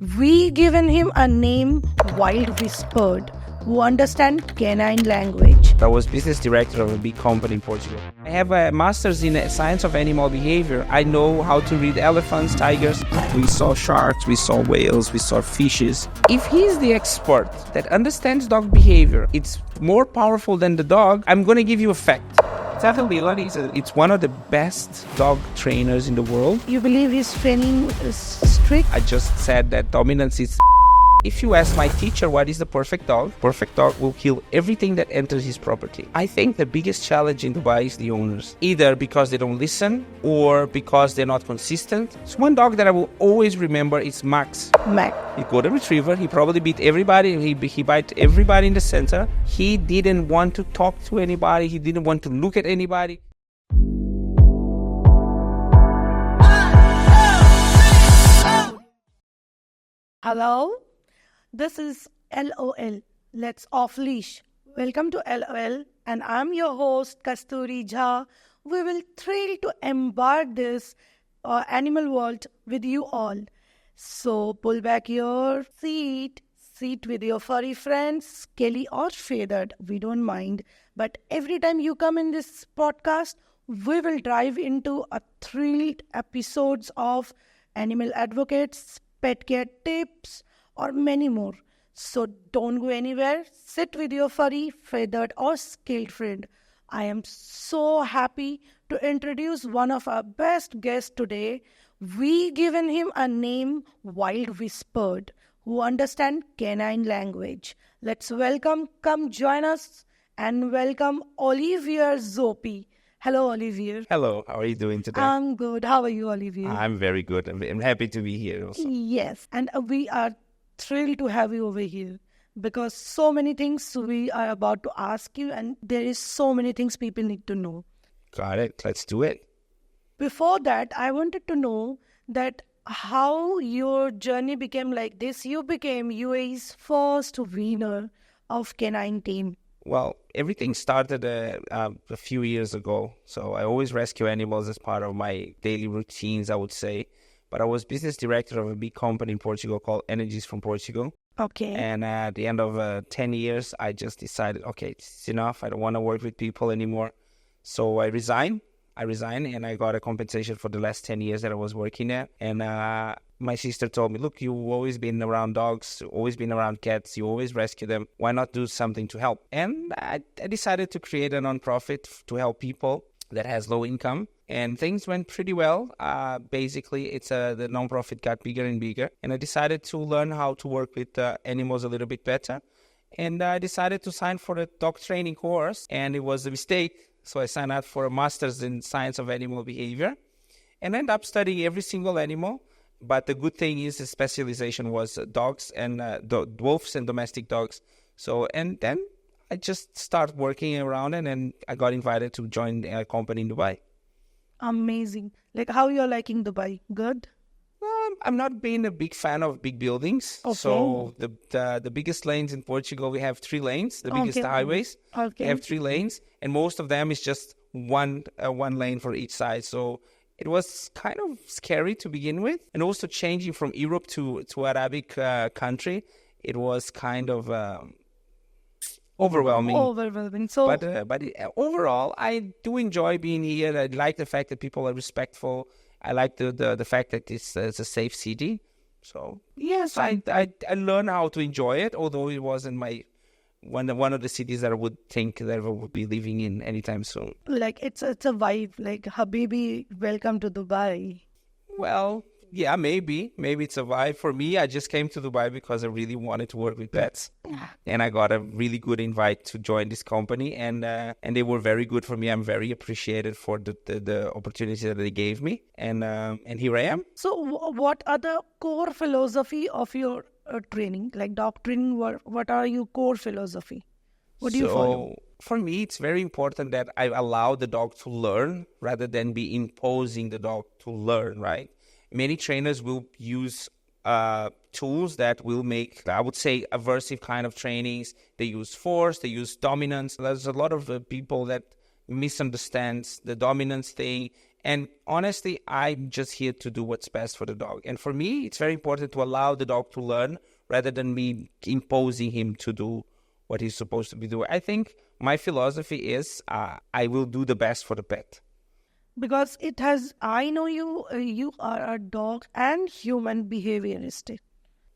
We given him a name Wild Whispered, who understand canine language. I was business director of a big company in Portugal. I have a master's in science of animal behavior. I know how to read elephants, tigers. We saw sharks, we saw whales, we saw fishes. If he's the expert that understands dog behavior, it's more powerful than the dog, I'm going to give you a fact. It's one of the best dog trainers in the world. You believe his training is strict? I just said that dominance is. If you ask my teacher what is the perfect dog will kill everything that enters his property. I think the biggest challenge in Dubai is the owners. Either because they don't listen or because they're not consistent. So one dog that I will always remember is Max. Mac. He golden retriever. He probably beat everybody. He bite everybody in the center. He didn't want to talk to anybody. He didn't want to look at anybody. Hello? This is L.O.L. Let's Off Leash. Welcome to L.O.L. and I'm your host Kasturi Jha. We will thrill to embark this animal world with you all. So pull back your seat with your furry friends, scaly or feathered, we don't mind. But every time you come in this podcast, we will dive into a thrilled episodes of animal advocates, pet care tips, or many more. So don't go anywhere. Sit with your furry, feathered or scaled friend. I am so happy to introduce one of our best guests today. We given him a name Wild Whispered, who understand canine language. Let's come join us and welcome Olivier Zoppi. Hello, Olivier. Hello, how are you doing today? I'm good. How are you, Olivier? I'm very good. I'm happy to be here also. Yes, and we are thrilled to have you over here because so many things we are about to ask you and there is so many things people need to know. Got it. Let's do it. Before that, I wanted to know that how your journey became like this. You became UAE's first winner of canine team. Well, everything started a few years ago. So I always rescue animals as part of my daily routines, I would say. But I was business director of a big company in Portugal called Energies from Portugal. Okay. And at the end of 10 years, I just decided, okay, it's enough. I don't want to work with people anymore. So I resigned and I got a compensation for the last 10 years that I was working there. And my sister told me, look, you've always been around dogs, always been around cats, you always rescue them. Why not do something to help? And I decided to create a nonprofit to help people that has low income. And things went pretty well. Basically, the nonprofit got bigger and bigger. And I decided to learn how to work with animals a little bit better. And I decided to sign for the dog training course. And it was a mistake. So I signed up for a master's in science of animal behavior. And ended up studying every single animal. But the good thing is the specialization was dogs and wolves and domestic dogs. So, and then I just started working around and then I got invited to join a company in Dubai. Amazing. Like how you're liking Dubai? Good? I'm not being a big fan of big buildings. Okay. So the biggest lanes in Portugal, we have 3 lanes. The biggest highways, we have 3 lanes. And most of them is just one lane for each side. So it was kind of scary to begin with. And also changing from Europe to Arabic country, it was kind of overwhelming. So, but overall, I do enjoy being here. I like the fact that people are respectful. I like the fact that it's a safe city. So yes, I learned how to enjoy it. Although it wasn't my one of the cities that I would think that I would be living in anytime soon. Like it's a vibe. Like Habibi, welcome to Dubai. Well, yeah, maybe it's a vibe. For me, I just came to Dubai because I really wanted to work with pets. And I got a really good invite to join this company. And they were very good for me. I'm very appreciated for the opportunity that they gave me. And here I am. So what are the core philosophy of your training? Like dog training, what are your core philosophy? What do you follow? For me, it's very important that I allow the dog to learn rather than be imposing the dog to learn, right? Many trainers will use tools that will make, I would say, aversive kind of trainings. They use force, they use dominance. There's a lot of people that misunderstands the dominance thing And honestly, I'm just here to do what's best for the dog. And for me, it's very important to allow the dog to learn rather than me imposing him to do what he's supposed to be doing. I think my philosophy is I will do the best for the pet. Because it has, I know you are a dog and human behaviorist.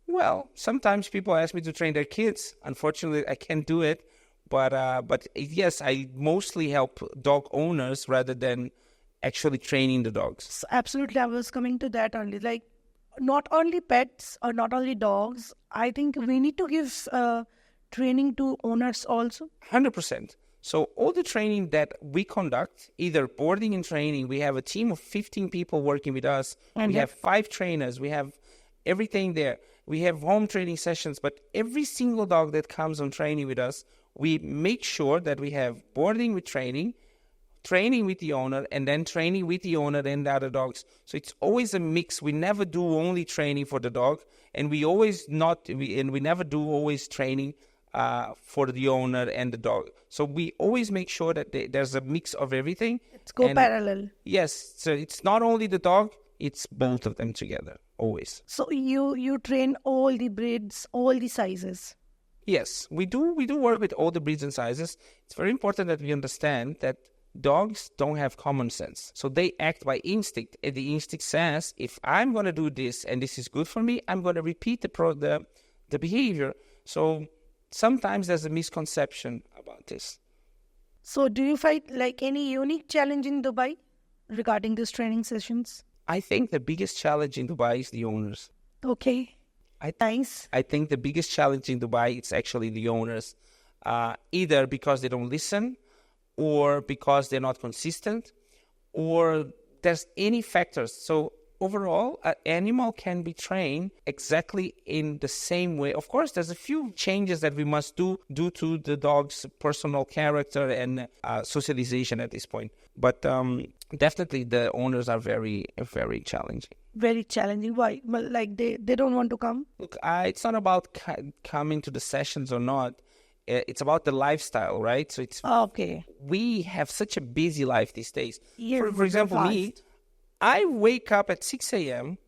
Well, sometimes people ask me to train their kids. Unfortunately, I can't do it. But yes, I mostly help dog owners rather than actually training the dogs. So absolutely, I was coming to that only. Like, not only pets or not only dogs, I think we need to give training to owners also. 100%. So all the training that we conduct, either boarding and training, we have a team of 15 people working with us. We have 5 trainers. We have everything there. We have home training sessions, but every single dog that comes on training with us, we make sure that we have boarding with training, training with the owner, and then training with the owner and the other dogs. So it's always a mix. We never do only training for the dog, and we never do always training for the owner and the dog. So we always make sure that there's a mix of everything. It's parallel. Yes, so it's not only the dog, it's both of them together, always. So you train all the breeds, all the sizes. Yes, we do work with all the breeds and sizes. It's very important that we understand that dogs don't have common sense. So they act by instinct. And the instinct says, if I'm going to do this and this is good for me, I'm going to repeat the behavior. So sometimes there's a misconception about this. So do you find like any unique challenge in Dubai regarding these training sessions? I think the biggest challenge in Dubai is the owners. Okay. Nice. I think the biggest challenge in Dubai is actually the owners, either because they don't listen, or because they're not consistent, or there's any factors. So overall, an animal can be trained exactly in the same way. Of course, there's a few changes that we must do due to the dog's personal character and socialization at this point. But definitely the owners are very, very challenging. Very challenging. Why? Well, like they don't want to come? Look, it's not about coming to the sessions or not. It's about the lifestyle, right? So it's okay. We have such a busy life these days. Yeah, for example, me, I wake up at 6 a.m.,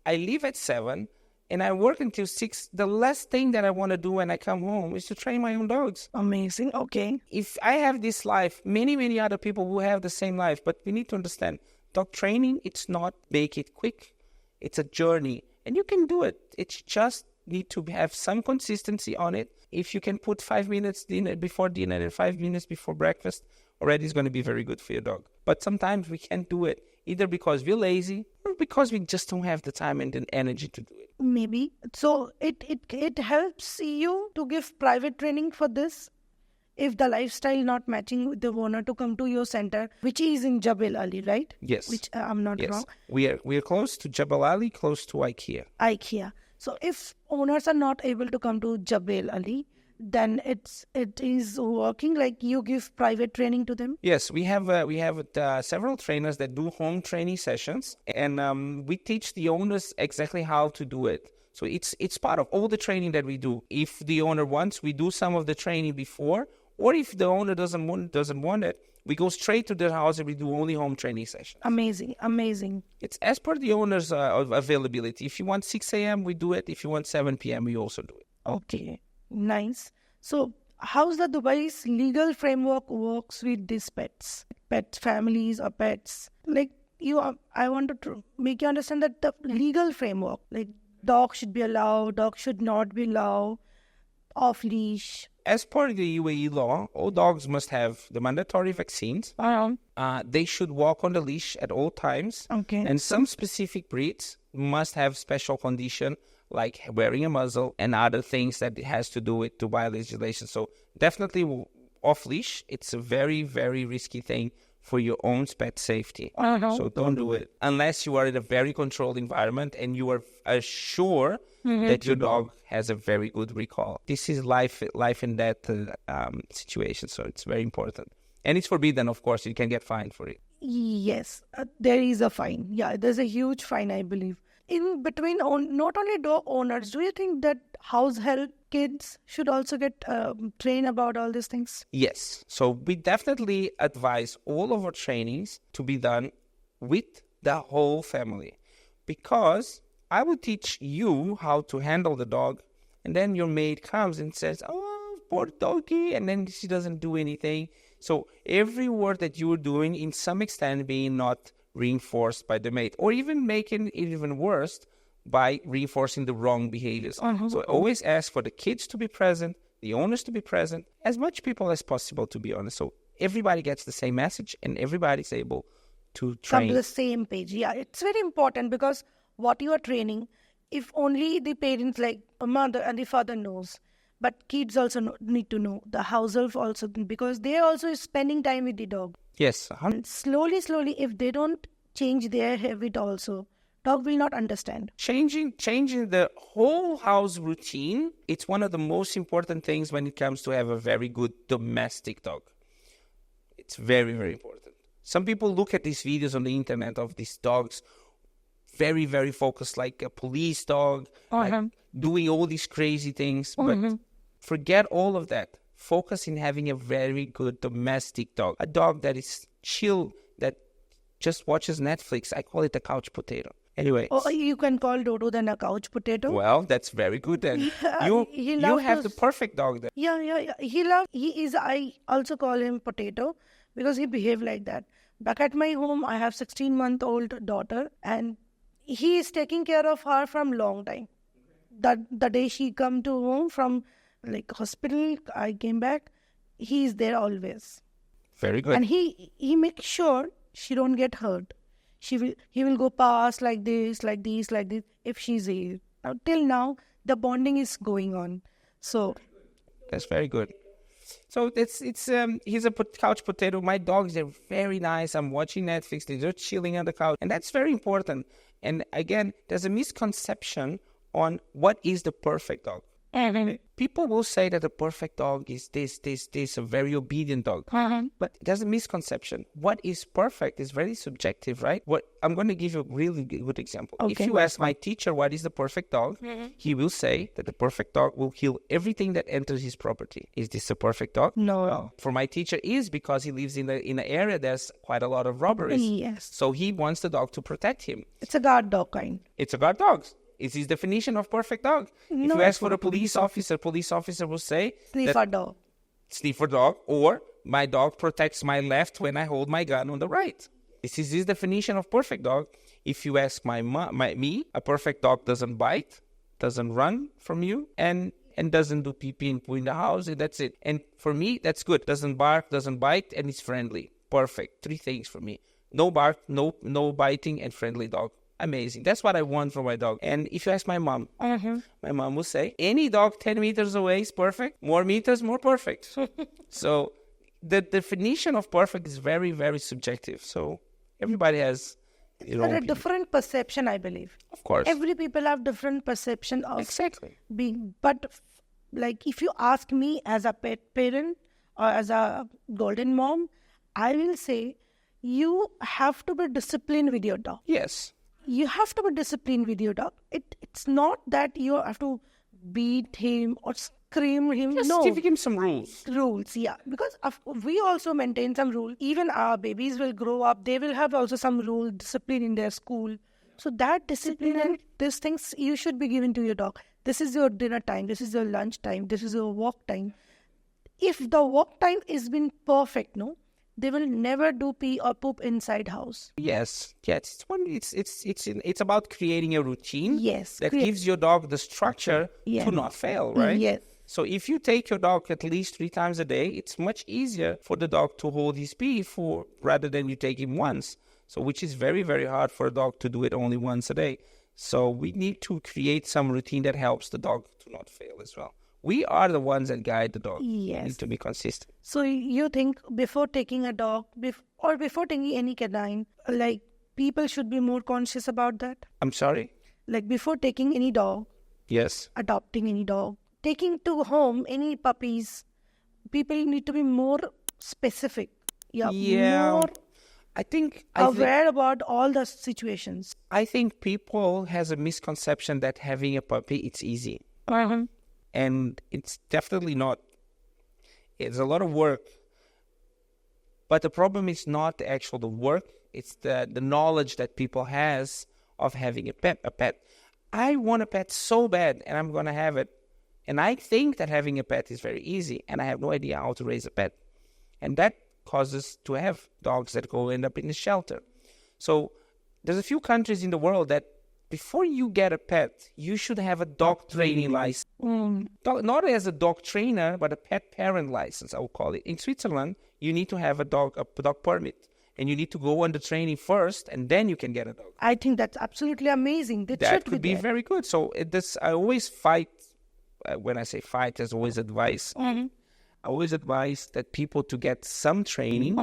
I leave at 7, and I work until 6. The last thing that I want to do when I come home is to train my own dogs. Amazing. Okay. If I have this life, many other people will have the same life. But we need to understand, dog training, it's not make it quick. It's a journey. And you can do it. It's just need to have some consistency on it. If you can put 5 minutes before dinner and 5 minutes before breakfast, already is going to be very good for your dog. But sometimes we can't do it, either because we're lazy or because we just don't have the time and the energy to do it. Maybe. So it helps you to give private training for this if the lifestyle not matching with the owner to come to your center, which is in Jebel Ali, right? Yes. Which I'm not wrong. We are close to Jebel Ali, close to IKEA. IKEA. So if owners are not able to come to Jebel Ali, then it is working like you give private training to them? Yes, we have several trainers that do home training sessions, and we teach the owners exactly how to do it. So it's part of all the training that we do. If the owner wants, we do some of the training before, or if the owner doesn't want it, we go straight to their house and we do only home training sessions. Amazing. It's as per the owner's availability. If you want 6 a.m., we do it. If you want 7 p.m., we also do it. Okay, nice. So how's the Dubai's legal framework works with these pets families or pets? Like I want to make you understand that the legal framework, like dog should be allowed, dog should not be allowed, off leash. As per the UAE law, all dogs must have the mandatory vaccines. They should walk on the leash at all times. Okay. And some specific breeds must have special condition like wearing a muzzle and other things that it has to do with Dubai legislation. So definitely off leash, it's a very, very risky thing for your own pet safety. So don't do it unless you are in a very controlled environment and you are sure that your dog has a very good recall. This is life and death situation, so it's very important. And it's forbidden, of course. You can get fined for it. Yes, there is a fine. Yeah, there's a huge fine, I believe. In between, not only dog owners, do you think that house help kids should also get trained about all these things? Yes. So we definitely advise all of our trainings to be done with the whole family. Because I will teach you how to handle the dog, and then your maid comes and says, oh, poor doggy, and then she doesn't do anything. So every word that you're doing, in some extent, being not reinforced by the maid, or even making it even worse by reinforcing the wrong behaviors. So I always ask for the kids to be present, the owners to be present, as much people as possible, to be honest. So everybody gets the same message and everybody's able to train. Come to the same page. Yeah, it's very important because what you are training, if only the parents like a mother and the father knows, but kids also need to know, the household also, because they also is spending time with the dog. Yes. And slowly, if they don't change their habit also, dog will not understand. Changing the whole house routine, it's one of the most important things when it comes to have a very good domestic dog. It's very, very important. Some people look at these videos on the internet of these dogs, very, very focused, like a police dog, like doing all these crazy things. But forget all of that. Focus in having a very good domestic dog. A dog that is chill, that just watches Netflix. I call it a couch potato. Anyway. Or you can call Dodo then a couch potato. Well, that's very good then. You have the perfect dog then. Yeah. I also call him potato because he behaved like that. Back at my home, I have 16-month-old daughter and he is taking care of her from long time. The day she come to home from like hospital, I came back, he is there always. Very good. And he makes sure she don't get hurt. He will go past like this, if she's here. Now, till now, the bonding is going on. So that's very good. So he's a couch potato. My dogs are very nice. I'm watching Netflix. They're chilling on the couch. And that's very important. And again, there's a misconception on what is the perfect dog. People will say that the perfect dog is this, a very obedient dog. But there's a misconception. What is perfect is very subjective, right? I'm going to give you a really good example. Okay. If you ask my teacher what is the perfect dog, he will say that the perfect dog will kill everything that enters his property. Is this a perfect dog? No. For my teacher is because he lives in an area there's quite a lot of robberies. Yes. So he wants the dog to protect him. It's a guard dog kind. It's a guard dog. It's his definition of perfect dog. No. If you ask for a police officer will say Sniffer dog. Sniffer dog, or my dog protects my left when I hold my gun on the right. This is his definition of perfect dog. If you ask me, a perfect dog doesn't bite, doesn't run from you, and doesn't do pee and poo in the house, and that's it. And for me, that's good. Doesn't bark, doesn't bite, and it's friendly. Perfect. 3 things for me. No bark, no biting, and friendly dog. Amazing. That's what I want for my dog. And if you ask my mom, my mom will say, any dog 10 meters away is perfect. More meters, more perfect. So the definition of perfect is very, very subjective. So everybody has their own a different perception, I believe. Of course. Every people have different perception of exactly being. But like if you ask me as a pet parent or as a golden mom, I will say you have to be disciplined with your dog. Yes. You have to be disciplined with your dog. It's not that you have to beat him or scream him. Just no. give him some rules. Rules, yeah. Because we also maintain some rules. Even our babies will grow up. They will have also some rule, discipline in their school. So that discipline and these things you should be given to your dog. This is your dinner time. This is your lunch time. This is your walk time. If the walk time is been perfect, no, they will never do pee or poop inside house. Yes. It's about creating a routine. Yes. That gives your dog the structure to not fail, right? Yes. So if you take your dog at least 3 times a day, it's much easier for the dog to hold his pee rather than you take him once. So which is very, very hard for a dog to do it only once a day. So we need to create some routine that helps the dog to not fail as well. We are the ones that guide the dog. Yes. We need to be consistent. So you think before taking a dog or before taking any canine, like people should be more conscious about that? I'm sorry? Like before taking any dog, yes, adopting any dog, taking to home any puppies, people need to be more specific. More I think aware about all the situations. I think people has a misconception that having a puppy, it's easy. And it's definitely not. It's a lot of work. But the problem is not the work. It's the knowledge that people has of having a pet. I want a pet so bad, and I'm going to have it. And I think that having a pet is very easy, and I have no idea how to raise a pet. And that causes to have dogs that end up in a shelter. So there's a few countries in the world that before you get a pet, you should have a dog training license. Not as a dog trainer, but a pet parent license, I will call it. In Switzerland, you need to have a dog permit. And you need to go on the training first, and then you can get a dog. I think that's absolutely amazing. That could be very good. So I always fight. When I say fight, there's always advice. I always advise that people to get some training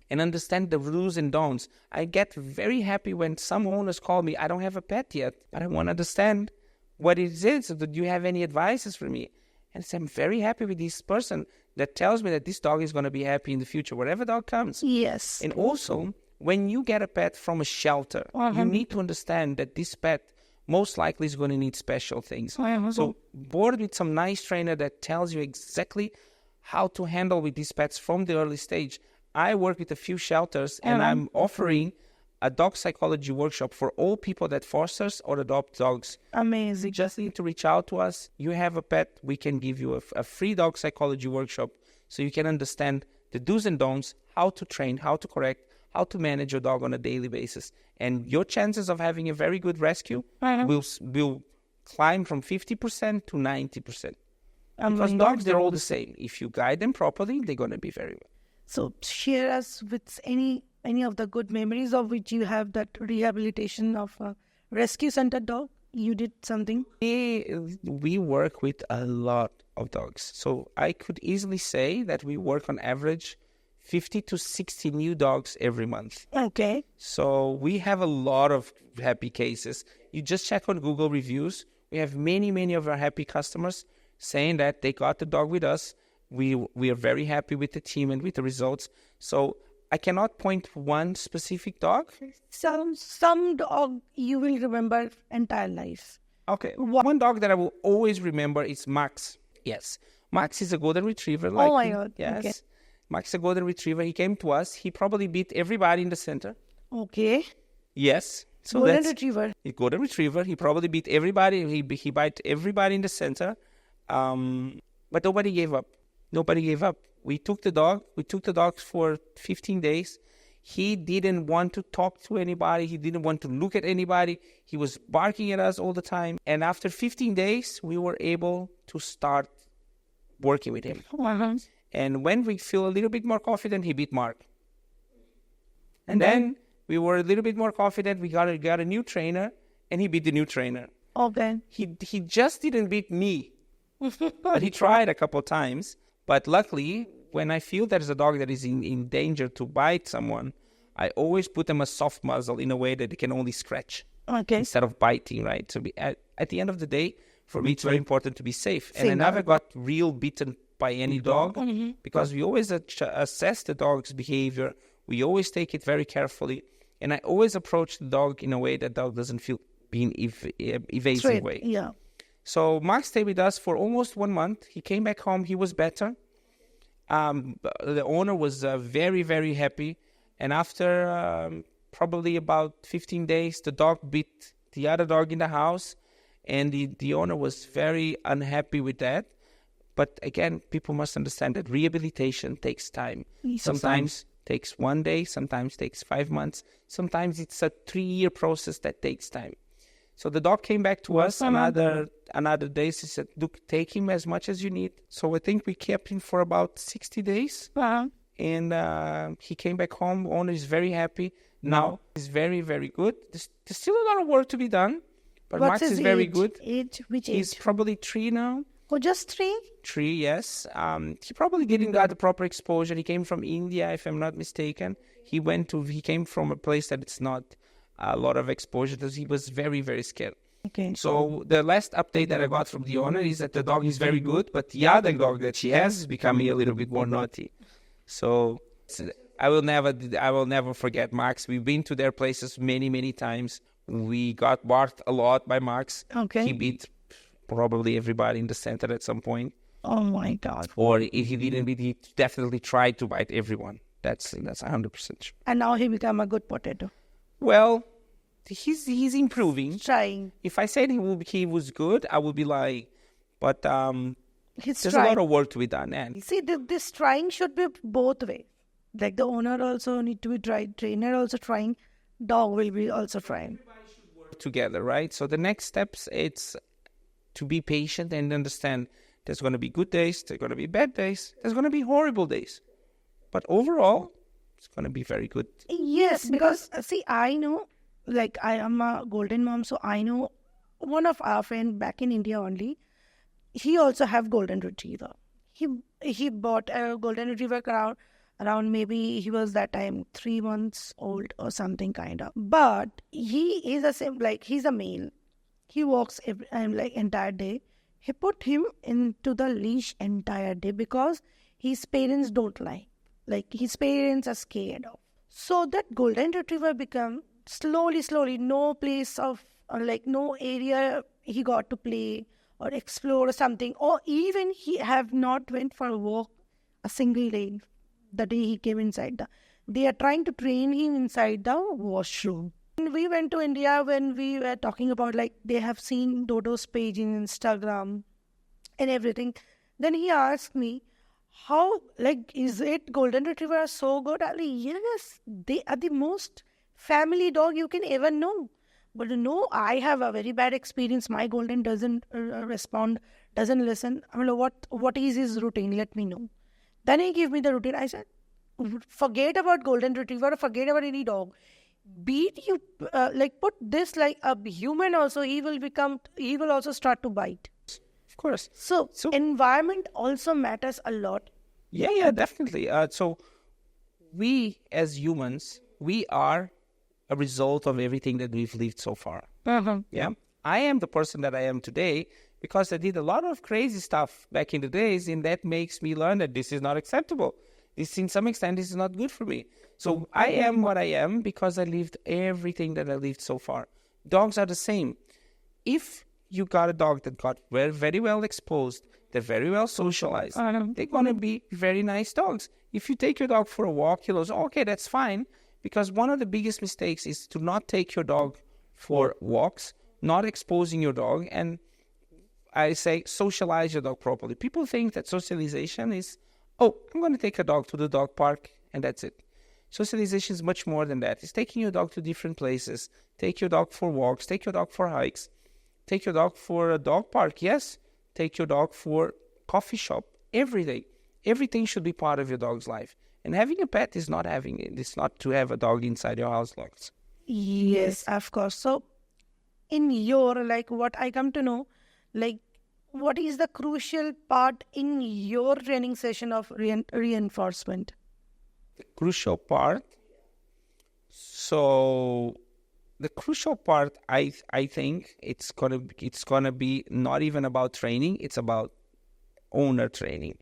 and understand the rules and don'ts. I get very happy when some owners call me, I don't have a pet yet, but I want to understand what it is. So do you have any advices for me? And so I'm very happy with this person that tells me that this dog is going to be happy in the future, whatever dog comes. Yes. And also, when you get a pet from a shelter, you need to understand that this pet most likely is going to need special things. So board with some nice trainer that tells you exactly how to handle with these pets from the early stage. I work with a few shelters, and I'm offering a dog psychology workshop for all people that fosters or adopt dogs. Amazing. You just need to reach out to us. You have a pet, we can give you a free dog psychology workshop so you can understand the do's and don'ts, how to train, how to correct, how to manage your dog on a daily basis. And your chances of having a very good rescue will climb from 50% to 90%. Because dogs, they're all the same. If you guide them properly, they're going to be very well. So share us with any of the good memories of which you have that rehabilitation of a rescue center dog. You did something. We work with a lot of dogs. So I could easily say that we work on average 50 to 60 new dogs every month. Okay. So we have a lot of happy cases. You just check on Google reviews. We have many of our happy customers saying that they got the dog with us. We are very happy with the team and with the results. So I cannot point one specific dog. Some dog you will remember entire life. Okay. One dog that I will always remember is Max. Yes. Max is a golden retriever. Oh my God. Yes. Okay. Max is a golden retriever. He came to us. He probably beat everybody in the center. Okay. Yes. So golden retriever. Golden retriever. He probably beat everybody. He bite everybody in the center. But nobody gave up. Nobody gave up. We took the dog. We took the dog for 15 days. He didn't want to talk to anybody. He didn't want to look at anybody. He was barking at us all the time. And after 15 days, we were able to start working with him. And when we feel a little bit more confident, he beat Mark. And then we were a little bit more confident. We got a new trainer, and he beat the new trainer. Okay. He just didn't beat me. But he tried a couple of times. But luckily, when I feel there's a dog that is in danger to bite someone, I always put them a soft muzzle in a way that they can only scratch. Okay. Instead of biting, right? So at the end of the day, for me, it's very important to be safe. And I never got real bitten by any dog because we always assess the dog's behavior. We always take it very carefully. And I always approach the dog in a way that dog doesn't feel being evasive way. Yeah. So Max stayed with us for almost 1 month. He came back home. He was better. The owner was very, very happy. And after probably about 15 days, the dog bit the other dog in the house. And the owner was very unhappy with that. But again, people must understand that rehabilitation takes time. Sometimes takes 1 day, sometimes takes 5 months. Sometimes it's a 3-year process that takes time. So the dog came back to us another day. She said, look, take him as much as you need. So I think we kept him for about 60 days. And he came back home. Owner is very happy. Now he's very, very good. There's still a lot of work to be done. But What's Max is very good. Which age? He's probably 3 now. Oh, just 3? 3, yes. He probably didn't got the proper exposure. He came from India, if I'm not mistaken. He came from a place that it's not a lot of exposure, because he was very, very scared. Okay. So the last update that I got from the owner is that the dog is very good, but the other dog that she has is becoming a little bit more naughty. So I will never forget Max. We've been to their places many, many times. We got barked a lot by Max. Okay. He beat probably everybody in the center at some point. Oh my God. Or if he didn't beat, he definitely tried to bite everyone That's 100% true. And now he become a good potato. Well, he's improving. Trying. If I said he was good, I would be lying. But He's there's trying. a lot of work to be done. And See, this trying should be both ways. Like the owner also need to be tried, trainer also trying, dog will be also trying. work together, right? So the next steps, it's to be patient and understand there's going to be good days, there's going to be bad days, there's going to be horrible days. But overall, it's going to be very good. Yes, because see, I know, like I am a golden mom, so I know one of our friend back in India only. He also have golden retriever. He bought a golden retriever around maybe he was that time 3 months old or something kind of. But he is a same like he's a male. He walks like entire day. He put him into the leash entire day because his parents don't like his parents are scared of. So that golden retriever become slowly no place of like no area he got to play or explore or something, or even he have not went for a walk a single day the day he came inside they are trying to train him inside the washroom. When we went to India, when we were talking about like they have seen Dodo's page in Instagram and everything, then he asked me, how, like, is it golden retriever are so good? I like, yes, they are the most family dog you can ever know. But no, I have a very bad experience. My golden doesn't respond, doesn't listen. I mean, what is his routine? Let me know. Then he gave me the routine. I said, forget about golden retriever, forget about any dog. Beat you, like put this like a human also, he will also start to bite. Of course. So environment also matters a lot. Yeah, definitely. So we as humans, we are a result of everything that we've lived so far. Yeah. I am the person that I am today because I did a lot of crazy stuff back in the days, and that makes me learn that this is not acceptable. This, in some extent, this is not good for me. So I am what I am because I lived everything that I lived so far. Dogs are the same. If you got a dog that got very, very well exposed, they're very well socialized, they're going to be very nice dogs. If you take your dog for a walk, he'll say, okay, that's fine. Because one of the biggest mistakes is to not take your dog for walks, not exposing your dog, and I say socialize your dog properly. People think that socialization is, oh, I'm going to take a dog to the dog park and that's it. Socialization is much more than that. It's taking your dog to different places. Take your dog for walks. Take your dog for hikes. Take your dog for a dog park. Yes. Take your dog for coffee shop every day. Everything should be part of your dog's life. And having a pet is not having it. It's not to have a dog inside your house locked. Yes, of course. So in your, like what I come to know, like what is the crucial part in your training session of reinforcement? The crucial part. So the crucial part, I think it's gonna be not even about training. It's about owner training.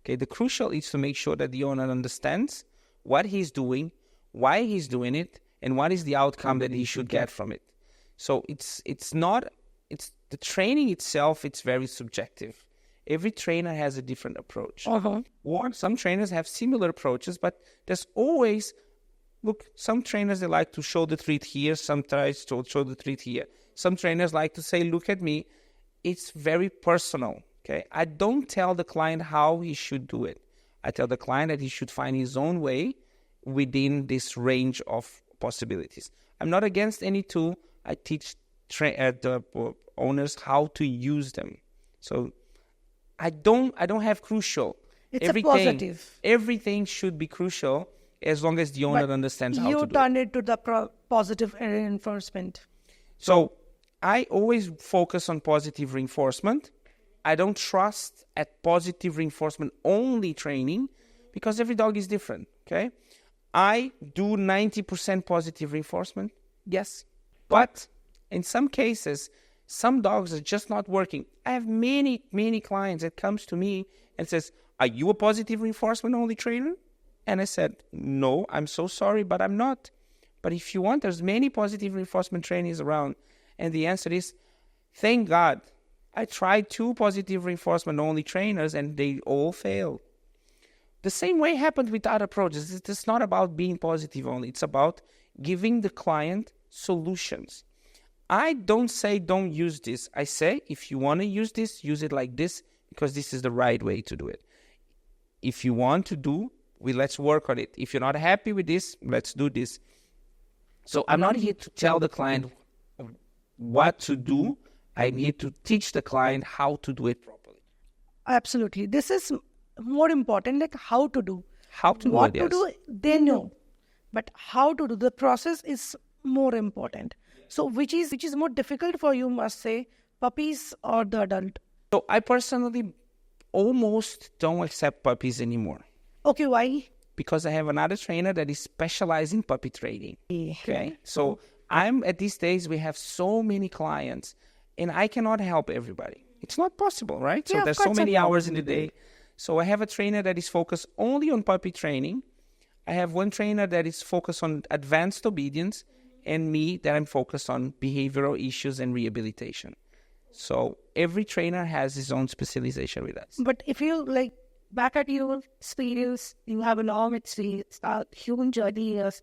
Okay, the crucial is to make sure that the owner understands what he's doing, why he's doing it, and what is the outcome that he should get from it. So it's the training itself, it's very subjective. Every trainer has a different approach. Or some trainers have similar approaches, but there's always, look, some trainers, they like to show the treat here, some tries to show the treat here. Some trainers like to say, look at me. It's very personal. Okay, I don't tell the client how he should do it. I tell the client that he should find his own way within this range of possibilities. I'm not against any tool. I teach the owners how to use them. So I don't have crucial. It's a positive. Everything should be crucial as long as the owner understands how to do it. You turn it to the positive reinforcement. So I always focus on positive reinforcement. I don't trust at positive reinforcement only training because every dog is different, okay? I do 90% positive reinforcement, yes. But in some cases, some dogs are just not working. I have many, many clients that comes to me and says, are you a positive reinforcement only trainer? And I said, no, I'm so sorry, but I'm not. But if you want, there's many positive reinforcement trainings around. And the answer is, thank God. I tried 2 positive reinforcement only trainers and they all failed. The same way happened with other projects. It's not about being positive only. It's about giving the client solutions. I don't say don't use this. I say if you want to use this, use it like this because this is the right way to do it. If you want to do, let's work on it. If you're not happy with this, let's do this. So I'm not here to tell the client what to do. I'm here to teach the client how to do it properly. Absolutely. This is more important, like how to do. How to What do to it, do, they know. But how to do, the process is more important. So which is more difficult for you, must say, puppies or the adult? So I personally almost don't accept puppies anymore. Okay, why? Because I have another trainer that is specialized in puppy training. Okay. So at these days, we have so many clients and I cannot help everybody. It's not possible, right? So Yeah, there's of so course many not. hours in the day. So I have a trainer that is focused only on puppy training. I have one trainer that is focused on advanced obedience and me that I'm focused on behavioral issues and rehabilitation. So every trainer has his own specialization with us. But if you like back at your experience, you have a long experience, human journey is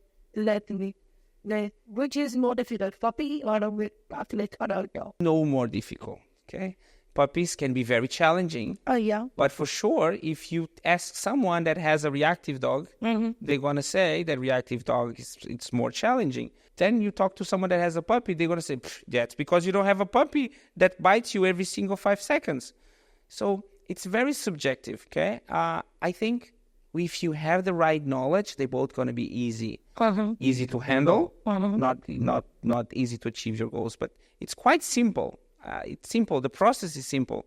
which is more difficult, puppy or with athlete or adult? No more difficult, okay? Puppies can be very challenging. Yeah. But for sure, if you ask someone that has a reactive dog, they're going to say that reactive dog it's more challenging. Then you talk to someone that has a puppy, they're going to say, that's because you don't have a puppy that bites you every single 5 seconds. So it's very subjective, okay? I think if you have the right knowledge, they're both going to be easy. Easy to handle, not easy to achieve your goals, but it's quite simple. It's simple. The process is simple.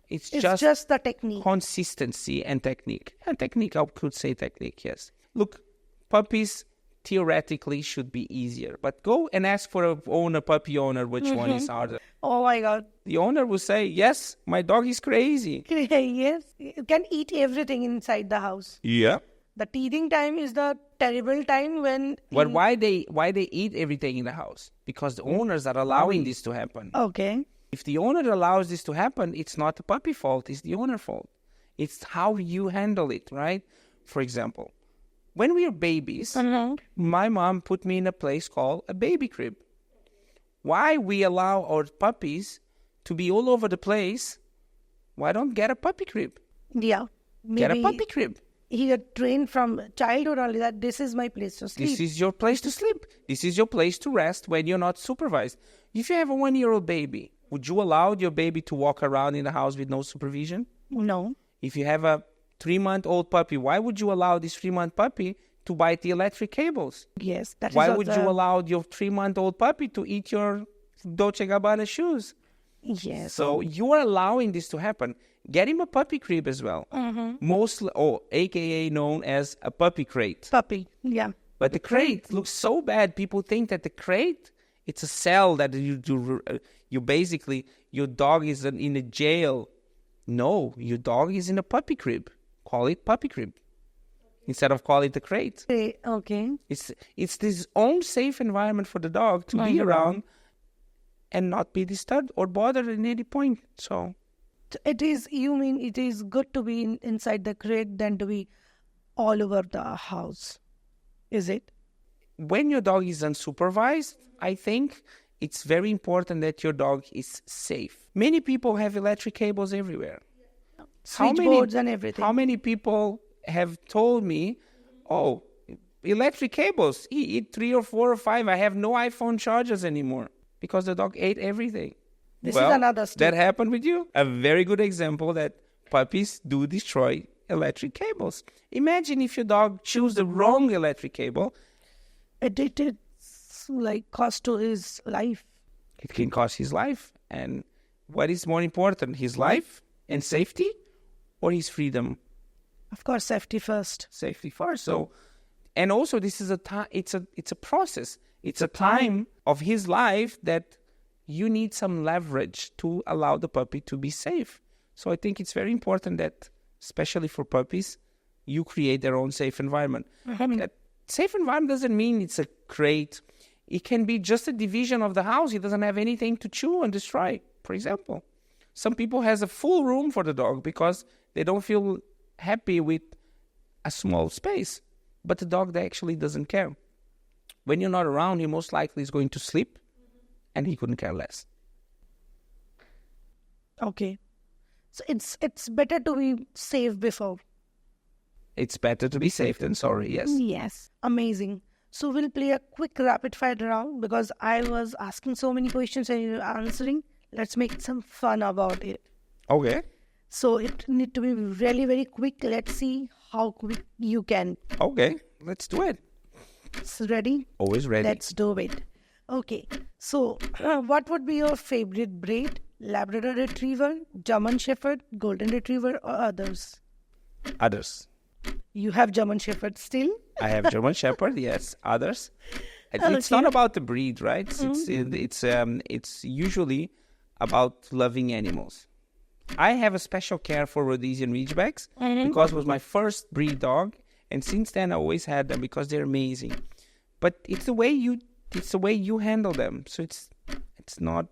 It's just the technique. Consistency and technique. And technique, I could say technique, yes. Look, puppies theoretically should be easier, but go and ask for a puppy owner which one is harder. Oh my God. The owner will say, yes, my dog is crazy. Yes. You can eat everything inside the house. Yeah. The teething time is the terrible time when... But why they eat everything in the house? Because the owners are allowing this to happen. Okay. If the owner allows this to happen, it's not the puppy fault, it's the owner fault. It's how you handle it, right? For example, when we were babies, my mom put me in a place called a baby crib. Why we allow our puppies to be all over the place? Why don't get a puppy crib? Yeah. Get a puppy crib. He got trained from childhood only that this is my place to sleep. This is your place to sleep. This is your place to rest when you're not supervised. If you have a 1-year-old baby, would you allow your baby to walk around in the house with no supervision? No. If you have a 3-month-old puppy, why would you allow this 3-month puppy to bite the electric cables? Yes. Why would you allow your 3-month-old puppy to eat your Dolce & Gabbana shoes? Yes. So you are allowing this to happen. Get him a puppy crib as well. Mostly, AKA known as a puppy crate. Puppy, yeah. But the crate looks so bad. People think that the crate, it's a cell that you basically, your dog is in a jail. No, your dog is in a puppy crib. Call it puppy crib instead of call it a crate. Okay. It's this own safe environment for the dog to be around and not be disturbed or bothered at any point. So you mean it is good to be inside the crate than to be all over the house, is it? When your dog is unsupervised, I think it's very important that your dog is safe. Many people have electric cables everywhere. Switchboards and everything. How many people have told me, oh, electric cables, he eat 3 or 4 or 5. I have no iPhone chargers anymore because the dog ate everything. This is another story. That happened with you. A very good example that puppies do destroy electric cables. Imagine if your dog choose the wrong electric cable. It cost to his life. It can cost his life. And what is more important, his life and safety or his freedom? Of course, safety first. Safety first. So, and also this is it's a process. It's a time of his life that you need some leverage to allow the puppy to be safe. So I think it's very important that, especially for puppies, you create their own safe environment. That safe environment doesn't mean it's a crate. It can be just a division of the house. He doesn't have anything to chew and destroy, for example. Some people has a full room for the dog because they don't feel happy with a small space. But the dog that actually doesn't care. When you're not around, he most likely is going to sleep, and he couldn't care less. Okay. So it's better to be safe before. It's better to be safe than sorry, yes. Yes. Amazing. So we'll play a quick rapid fire round because I was asking so many questions and you're answering. Let's make some fun about it. Okay. So it need to be really, very quick. Let's see how quick you can. Okay, let's do it. So ready? Always ready. Let's do it. Okay. So what would be your favorite breed? Labrador Retriever, German Shepherd, Golden Retriever, or others? Others. You have German Shepherd still? I have German Shepherd, yes. Others. It's Okay. not about the breed, right? It's usually about loving animals. I have a special care for Rhodesian Ridgebacks because it was my first breed dog, and since then I always had them because they're amazing. But it's the way you handle them. So it's not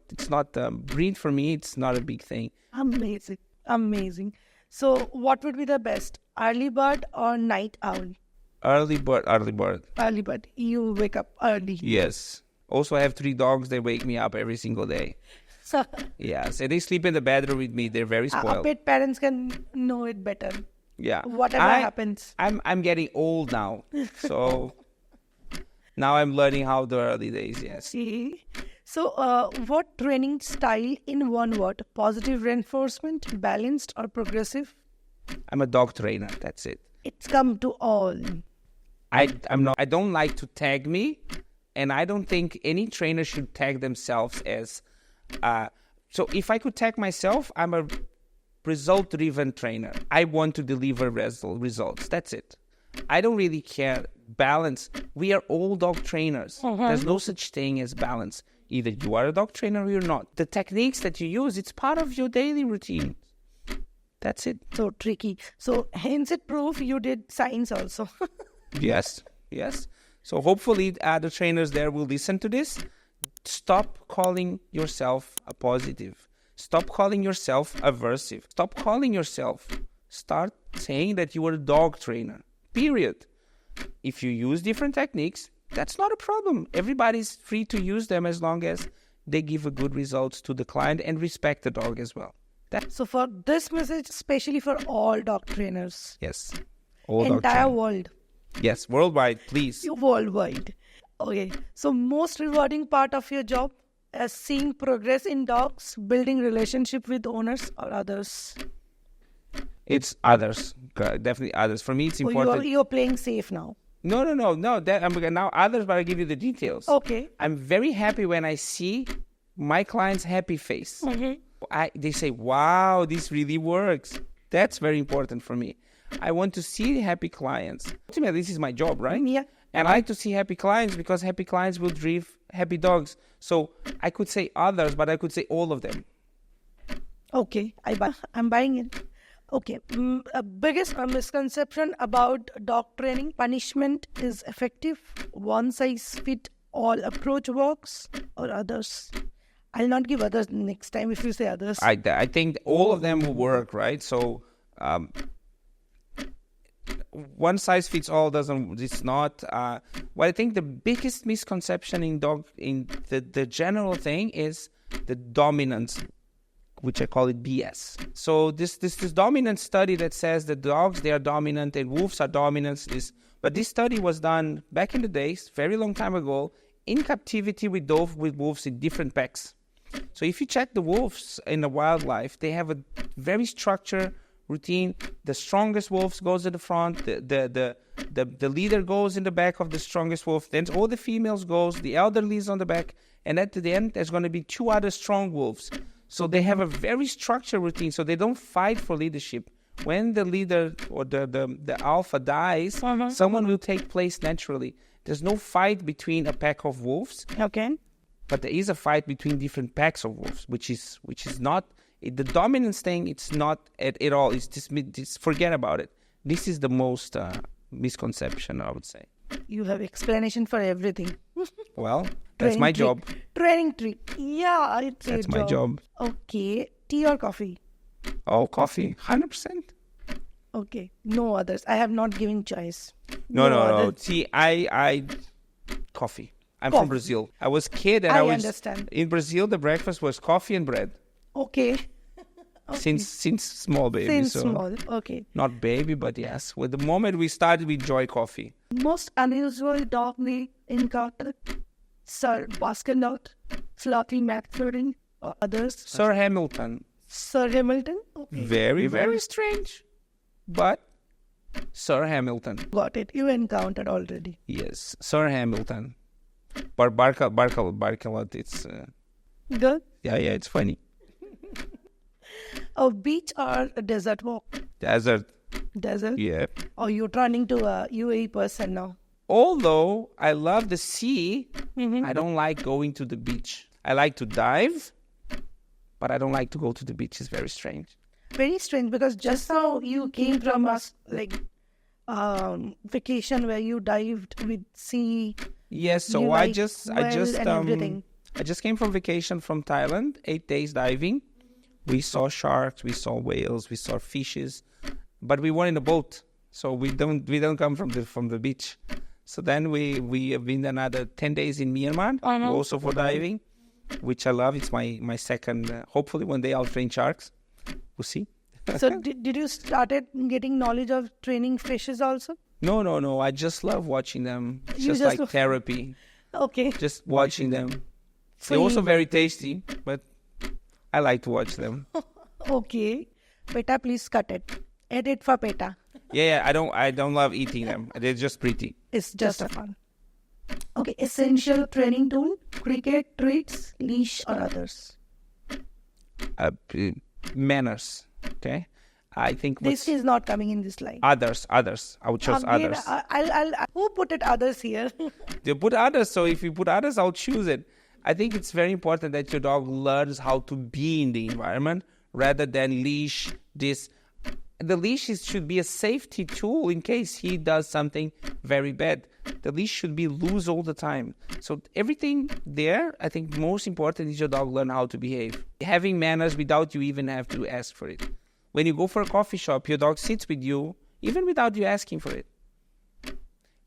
breed for me. It's not a big thing. Amazing. Amazing. So what would be the best? Early bird or night owl? Early bird. Early bird. You wake up early. Yes. Also, I have 3 dogs. They wake me up every single day. So Yes, and they sleep in the bedroom with me. They're very spoiled. pet parents can know it better. Yeah. Whatever happens. I'm getting old now. So now I'm learning how the early days, yes. See. So what training style in one word? Positive reinforcement, balanced, or progressive? I'm a dog trainer, that's it. It's come to all. I don't like to tag me, and I don't think any trainer should tag themselves as so if I could tag myself, I'm a result-driven trainer. I want to deliver results. That's it. I don't really care. Balance. We are all dog trainers. There's no such thing as balance. Either you are a dog trainer or you're not. The techniques that you use, it's part of your daily routine. That's it. So tricky. So hence it proof you did science also. Yes. So hopefully the trainers there will listen to this. Stop calling yourself a positive. Stop calling yourself aversive. Stop calling yourself. Start saying that you are a dog trainer. Period. If you use different techniques, that's not a problem. Everybody's free to use them as long as they give a good results to the client and respect the dog as well. So for this message, especially for all dog trainers, Yes. All dog entire trainers. world, Yes, worldwide, please. worldwide. Okay. So most rewarding part of your job is seeing progress in dogs, building relationship with owners or others. It's others. Definitely others. For me, it's Oh, important. you're playing safe now. No. I'm now others, but I'll give you the details. Okay. I'm very happy when I see my client's happy face. They say, wow, this really works. That's very important for me. I want to see happy clients. Ultimately, this is my job, right? Yeah. And I like to see happy clients because happy clients will drive happy dogs. So I could say others, but I could say all of them. Okay. I'm buying it. Okay. Biggest misconception about dog training: punishment is effective. One size fit all approach works, or others. I'll not give others next time if you say others. I think all of them will work, right? So one size fits all doesn't. It's not. Well, I think the biggest misconception in the general thing is the dominance, which I call it BS. So this dominant study that says that dogs, they are dominant and wolves are dominant. But this study was done back in the days, very long time ago, in captivity with wolves in different packs. So if you check the wolves in the wildlife, they have a very structured routine. The strongest wolf goes at the front, the leader goes in the back of the strongest wolf, then all the females goes, the elderly is on the back, and at the end there's going to be 2 other strong wolves. So they have a very structured routine, so they don't fight for leadership. When the leader or the alpha dies, someone will take place naturally. There's no fight between a pack of wolves. Okay. But there is a fight between different packs of wolves, which is not the dominance thing. It's not at all. It's just forget about it. This is the most misconception, I would say. You have explanation for everything. Well, that's my job. Training trick. Yeah, it's That's your my job. Okay. Tea or coffee? Oh, coffee, 100%. Okay. No others. I have not given choice. No. others. See, I coffee. I'm from Coffee. Brazil. I was kid and I I was understand. in Brazil. The breakfast was coffee and bread Okay. since small baby. Since so small. Okay. not baby, but yes. With the moment we started, we enjoy coffee. Most unusual dog we encountered? Sir Baskerville, Floppy McFerrin, or others? Sir Hamilton, Sir Hamilton? Okay. very strange, but Sir Hamilton. Got it. You encountered already. Yes, Sir Hamilton. But Barcalat, it's Good. yeah, it's funny. A beach or a desert walk? Desert, Desert? yeah. Or you're turning to a UAE person now? Although I love the sea, Mm-hmm. I don't like going to the beach. I like to dive, but I don't like to go to the beach. It's very strange. Very strange because just now you came from a vacation where you dived with sea. Yes, so You I like just and everything. I just came from vacation from Thailand, 8 days diving. We saw sharks, we saw whales, we saw fishes, but we were in a boat, so we don't come from the beach. So then we have been another 10 days in Myanmar, also for diving, which I love. It's my second. Hopefully one day I'll train sharks. We'll see. So did you started getting knowledge of training fishes also? No. I just love watching them. It's You just just like therapy. Okay. Just watching them. So They're also very tasty, but I like to watch them. Okay. Beta, please cut it. Edit for Beta. Yeah. I don't love eating them. They're just pretty. It's just a fun. Okay. Essential training tool: cricket, treats, leash, or others. Manners. Okay. I think This is not coming in this line. others. I would choose Again, others. I'll who put it others here? They put others, so if you put others, I'll choose it. I think it's very important that your dog learns how to be in the environment rather than leash this. The leash should be a safety tool in case he does something very bad. The leash should be loose all the time. So everything there, I think most important is your dog learn how to behave. Having manners without you even have to ask for it. When you go for a coffee shop, your dog sits with you even without you asking for it.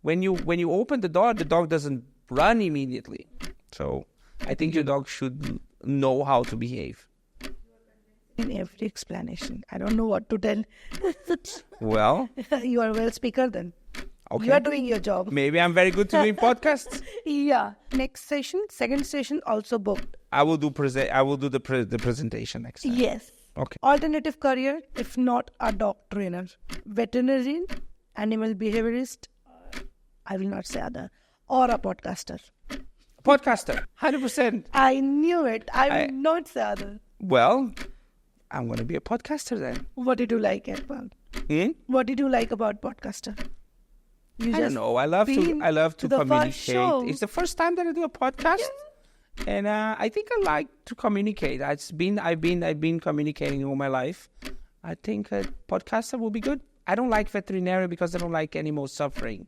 When you open the dog doesn't run immediately. So I think your dog should know how to behave. In every explanation, I don't know what to tell. Well, You are a well speaker then. okay. You are doing your job. Maybe I'm very good to doing podcasts. Yeah. Next session, second session also booked. I will do the presentation next time. Yes. Okay. Alternative career, if not a dog trainer, veterinarian, animal behaviorist, I will not say other, or a podcaster. Podcaster, 100%. I knew it. I will not say other. Well, I'm going to be a podcaster then. What did you like about? Hmm? What did you like about podcaster? You I don't know. I love to the first communicate. show. It's the first time that I do a podcast, and I think I like to communicate. I've been communicating all my life. I think a podcaster will be good. I don't like veterinary because I don't like animals suffering.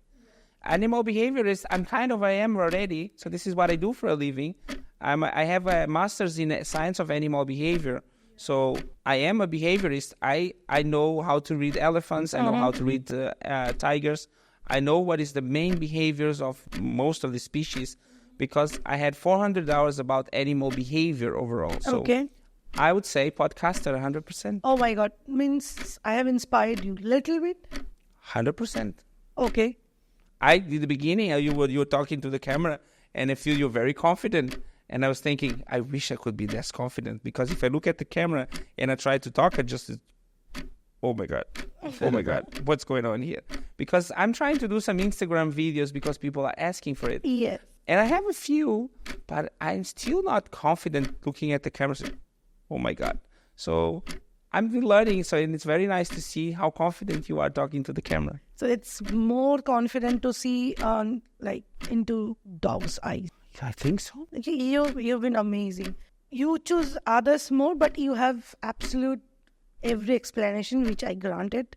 Animal behaviorist, I am already. So this is what I do for a living. I have a master's in science of animal behavior. So I am a behaviorist. I know how to read elephants. I know how to read tigers. I know what is the main behaviors of most of the species because I had 400 hours about animal behavior overall. So Okay. I would say podcaster 100%. Oh my God. Means I have inspired you little bit. 100%. Okay. In the beginning, you were talking to the camera, and I feel you're very confident. And I was thinking, I wish I could be less confident because if I look at the camera and I try to talk, I just, oh my God, what's going on here? Because I'm trying to do some Instagram videos because people are asking for it. Yes. And I have a few, but I'm still not confident looking at the camera. Saying, oh my God. So I'm learning. So and it's very nice to see how confident you are talking to the camera. So it's more confident to see into dog's eyes. I think so. You've been amazing. You choose others more, but you have absolute every explanation which I granted.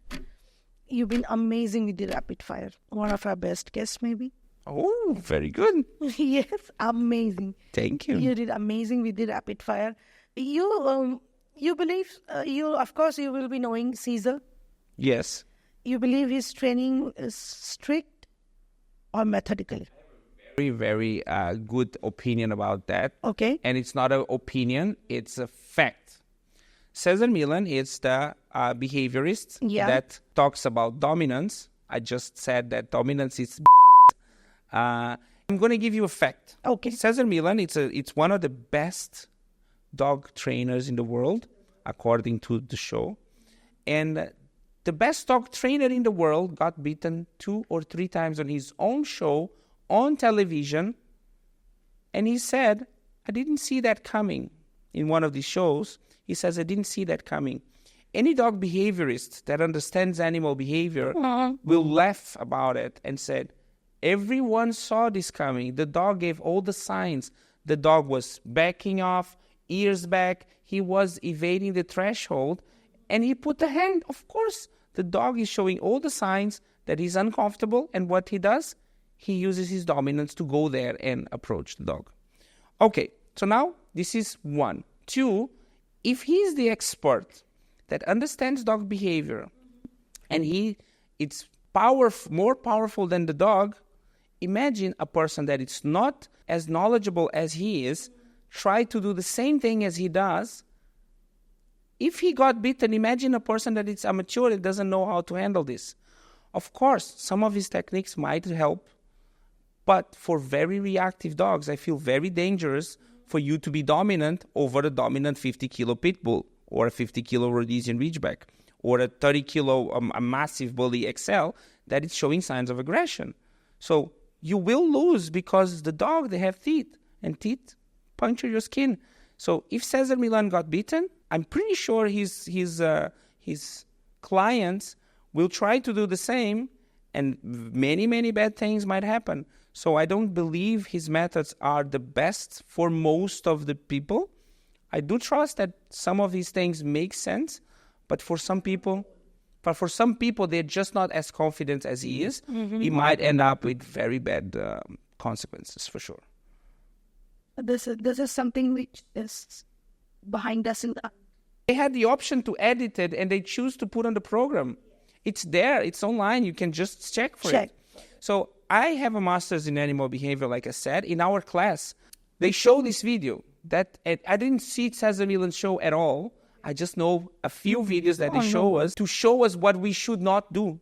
You've been amazing with the rapid fire. One of our best guests, maybe. Oh, very good. Yes, amazing. Thank you. You did amazing with the rapid fire. You believe of course you will be knowing Caesar. Yes. you believe his training is strict or methodical? Very, very good opinion about that. Okay. And it's not an opinion, it's a fact. Cesar Millan is the behaviorist that talks about dominance. I just said that dominance is I'm going to give you a fact. Okay. Cesar Millan, it's one of the best dog trainers in the world, according to the show. And the best dog trainer in the world got beaten 2 or 3 times on his own show on television. And he said, I didn't see that coming. In one of these shows, he says, I didn't see that coming. Any dog behaviorist that understands animal behavior will laugh about it and said, everyone saw this coming. The dog gave all the signs. The dog was backing off, ears back. He was evading the threshold. And he put the hand. Of course, the dog is showing all the signs that he's uncomfortable. And what he does, he uses his dominance to go there and approach the dog. Okay, so now this is 1. 2, if he's the expert that understands dog behavior and it's more powerful than the dog, imagine a person that is not as knowledgeable as he is, try to do the same thing as he does. If he got beaten, imagine a person that is amateur and doesn't know how to handle this. Of course, some of his techniques might help, but for very reactive dogs, I feel very dangerous for you to be dominant over a dominant 50-kilo pit bull or a 50-kilo Rhodesian Ridgeback or a 30-kilo a massive bully XL that is showing signs of aggression. So you will lose because the dog, they have teeth, and teeth puncture your skin. So if Cesar Millan got beaten, I'm pretty sure his clients will try to do the same, and many, many bad things might happen. So I don't believe his methods are the best for most of the people. I do trust that some of these things make sense, but for some people, they're just not as confident as he is. He might end up with very bad consequences, for sure. This is something which is behind us. They had the option to edit it, and they choose to put on the program. It's there. It's online. You can just check for it. So I have a master's in animal behavior, like I said. In our class, they show this video. That I didn't see Cesar Millan's show at all. I just know a few videos that they show us to show us what we should not do.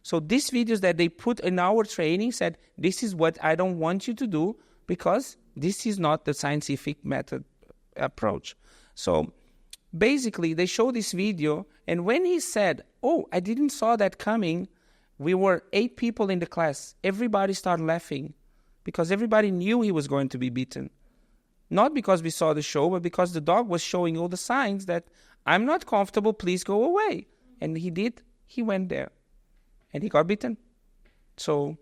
So these videos that they put in our training said, this is what I don't want you to do because this is not the scientific method approach. So basically, they show this video, and when he said, oh, I didn't saw that coming, we were 8 people in the class. Everybody started laughing because everybody knew he was going to be beaten. Not because we saw the show, but because the dog was showing all the signs that I'm not comfortable, please go away. And he did. He went there. And he got beaten. So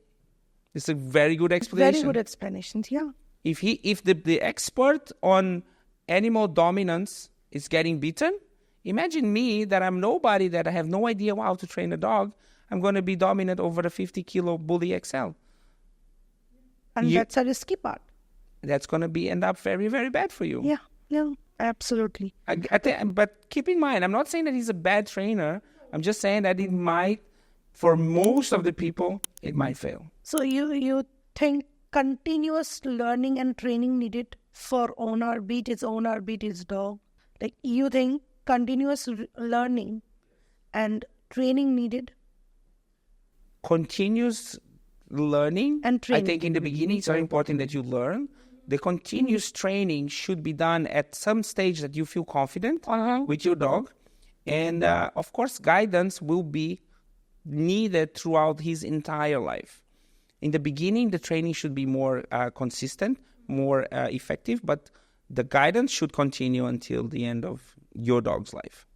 it's a very good explanation. Very good explanation, yeah. If the expert on animal dominance is getting beaten, imagine me that I'm nobody, that I have no idea how to train a dog. I'm going to be dominant over a 50-kilo bully XL. And that's a risky part. That's going to end up very, very bad for you. Yeah, absolutely. But keep in mind, I'm not saying that he's a bad trainer. I'm just saying that it might, for most of the people, it might fail. So you think continuous learning and training needed for owner, be it his owner, be it his dog? Like, you think continuous learning and training needed? Continuous learning and training. I think in the beginning it's very important that you learn. The continuous training should be done at some stage that you feel confident with your dog. And of course, guidance will be needed throughout his entire life. In the beginning, the training should be more consistent, more effective, but the guidance should continue until the end of your dog's life.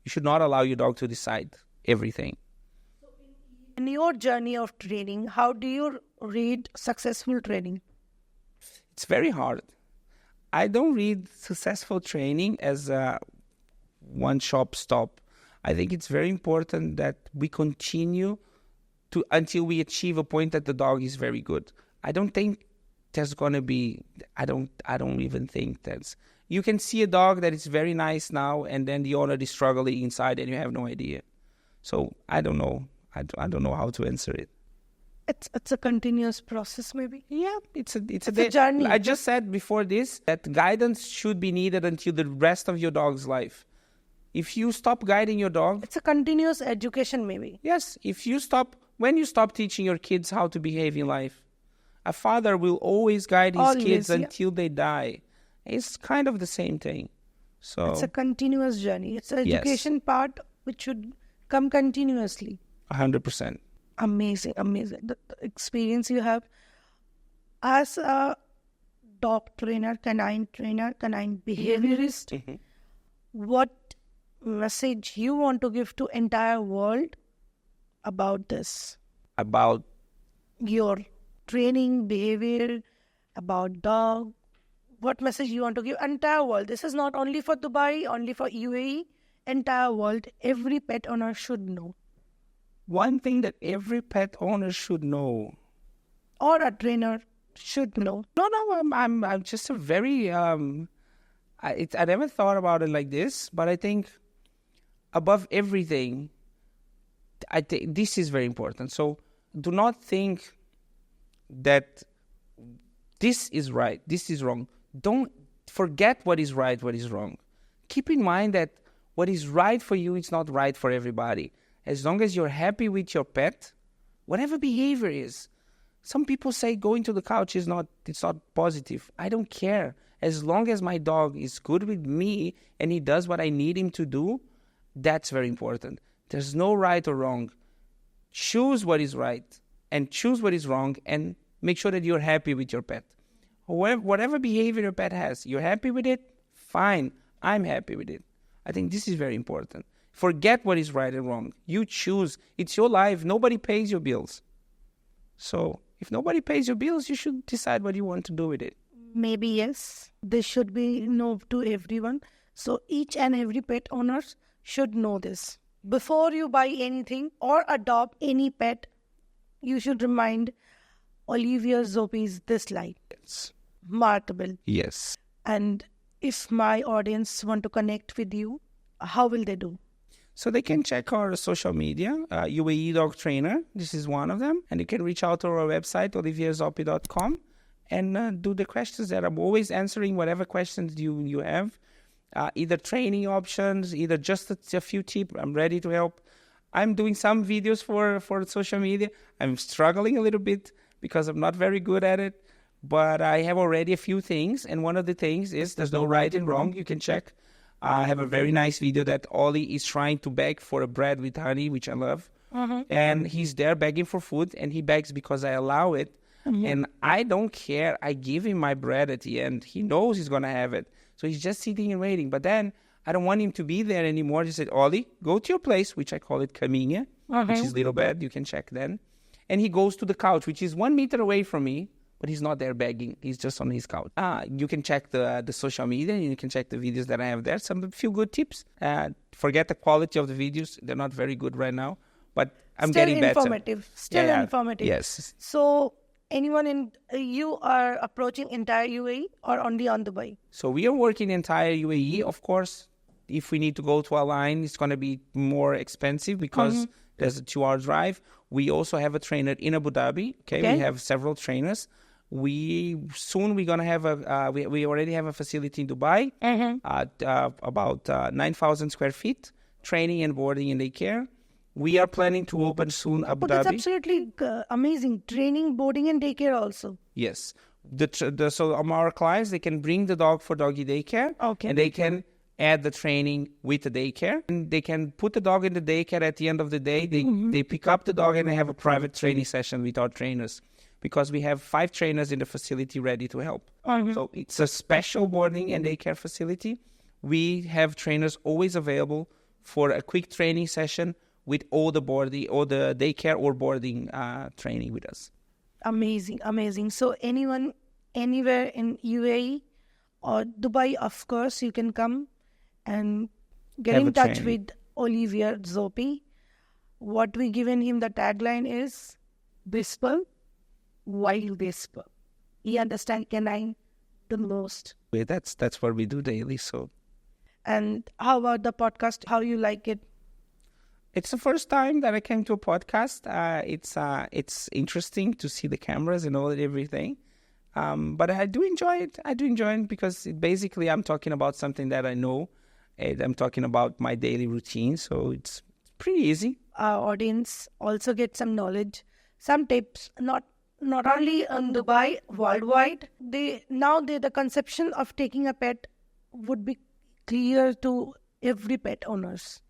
You should not allow your dog to decide everything. In your journey of training, how do you read successful training? It's very hard. I don't read successful training as a one-shop stop. I think it's very important that we continue until we achieve a point that the dog is very good. I don't think there's going to be, I don't even think that's, you can see a dog that is very nice now and then the owner is struggling inside and you have no idea. So I don't know. I don't know how to answer it. It's a continuous process, maybe. Yeah, it's a journey. I just said before this that guidance should be needed until the rest of your dog's life. If you stop guiding your dog, It's a continuous education, maybe. yes, when you stop teaching your kids how to behave in life, a father will always guide his Always, kids yeah. until they die. It's kind of the same thing. So It's a continuous journey. It's an Yes. education part which should come continuously. 100%. Amazing. The experience you have as a dog trainer, canine behaviorist. Mhm. What message you want to give to entire world about this? About Your training, behavior, about dog. What message you want to give entire world? This is not only for Dubai, only for UAE. Entire world. Every pet owner should know, one thing that every pet owner should know. or a trainer should know. No, I'm just a very I never thought about it like this, but I think above everything, I think this is very important. So do not think that this is right, this is wrong. Don't forget what is right, what is wrong. Keep in mind that what is right for you is not right for everybody. As long as you're happy with your pet, whatever behavior is. Some people say going to the couch it's not positive. I don't care. As long as my dog is good with me and he does what I need him to do, that's very important. There's no right or wrong. Choose what is right and choose what is wrong and make sure that you're happy with your pet. Whatever behavior your pet has, you're happy with it? Fine. I'm happy with it. I think this is very important. Forget what is right and wrong. You choose. It's your life. Nobody pays your bills. So if nobody pays your bills, you should decide what you want to do with it. Maybe yes. This should be known to everyone. So each and every pet owners should know this. Before you buy anything or adopt any pet, you should remind Olivier Zoppi's this line. Yes. Markable. Yes. And if my audience want to connect with you, how will they do? So they can check our social media, UAE Dog Trainer. This is one of them. And you can reach out to our website, olivierzoppi.com, and do the questions there. I'm always answering whatever questions you have. Either training options, either just a few tips. I'm ready to help. I'm doing some videos for social media. I'm struggling a little bit because I'm not very good at it. But I have already a few things. And one of the things is there's no right and wrong. You can check. I have a very nice video that Ollie is trying to beg for a bread with honey, which I love. Mm-hmm. And he's there begging for food, and he begs because I allow it. Mm-hmm. And I don't care. I give him my bread at the end. He knows he's going to have it. So he's just sitting and waiting. But then I don't want him to be there anymore. He said, Ollie, go to your place, which I call it caminha, which is little bed. You can check then. And he goes to the couch, which is 1 meter away from me. But he's not there begging. He's just on his couch. You can check the social media. And you can check the videos that I have there. A few good tips. Forget the quality of the videos. They're not very good right now. But I'm Still getting better. Still informative. Yes. So anyone you are approaching entire UAE or only on Dubai? So we are working entire UAE. Of course, if we need to go to a line, it's going to be more expensive because there's a 2-hour drive. We also have a trainer in Abu Dhabi. Okay. We have several trainers. We're gonna have we already have a facility in Dubai, about 9,000 square feet, training and boarding and daycare. We are planning to open soon Abu Dhabi. That's absolutely amazing. Training, boarding, and daycare also. Yes. So our clients, they can bring the dog for doggy daycare, and they can add the training with the daycare, and they can put the dog in the daycare. At the end of the day, they pick up the dog and they have a private training session with our trainers. Because we have 5 trainers in the facility ready to help. So it's a special boarding and daycare facility. We have trainers always available for a quick training session with all the daycare or boarding training with us. Amazing. So anyone, anywhere in UAE or Dubai, of course, you can come and get in touch with Olivier Zoppi. What we given him, the tagline is whisper while whisper. He understands canine the most. That's what we do daily. So, and how about the podcast? How you like it? It's the first time that I came to a podcast. It's interesting to see the cameras and all and everything. But I do enjoy it. I do enjoy it because basically I'm talking about something that I know, and I'm talking about my daily routine. So it's pretty easy. Our audience also get some knowledge, some tips, not only in Dubai, worldwide. The conception of taking a pet would be clear to every pet owners.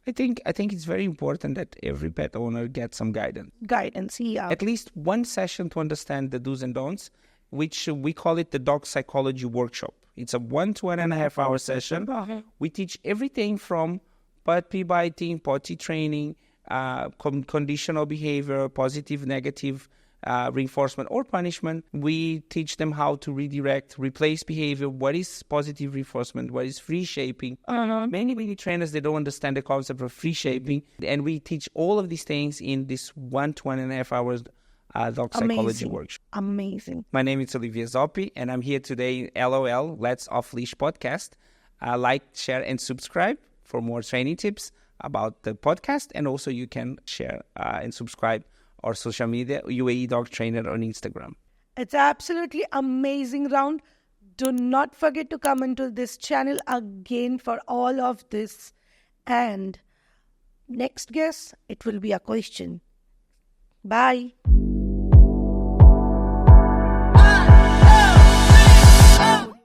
I think it's very important that every pet owner gets some guidance. Guidance, yeah. At least one session to understand the do's and don'ts, which we call it the dog psychology workshop. It's a 1 to 1.5 hour session. We teach everything from puppy biting, potty training, conditional behavior, positive, negative reinforcement or punishment. We teach them how to redirect, replace behavior. What is positive reinforcement? What is free shaping? Many trainers, they don't understand the concept of free shaping. And we teach all of these things in this 1 to 1.5 hours dog psychology workshop. Amazing. My name is Olivier Zoppi, and I'm here today in L.O.L, Let's Off Leash podcast. Like, share, and subscribe for more training tips about the podcast. And also you can share and subscribe our social media, UAE Dog Trainer on Instagram. It's absolutely amazing round. Do not forget to come into this channel again for all of this. And next guess, it will be a question. Bye.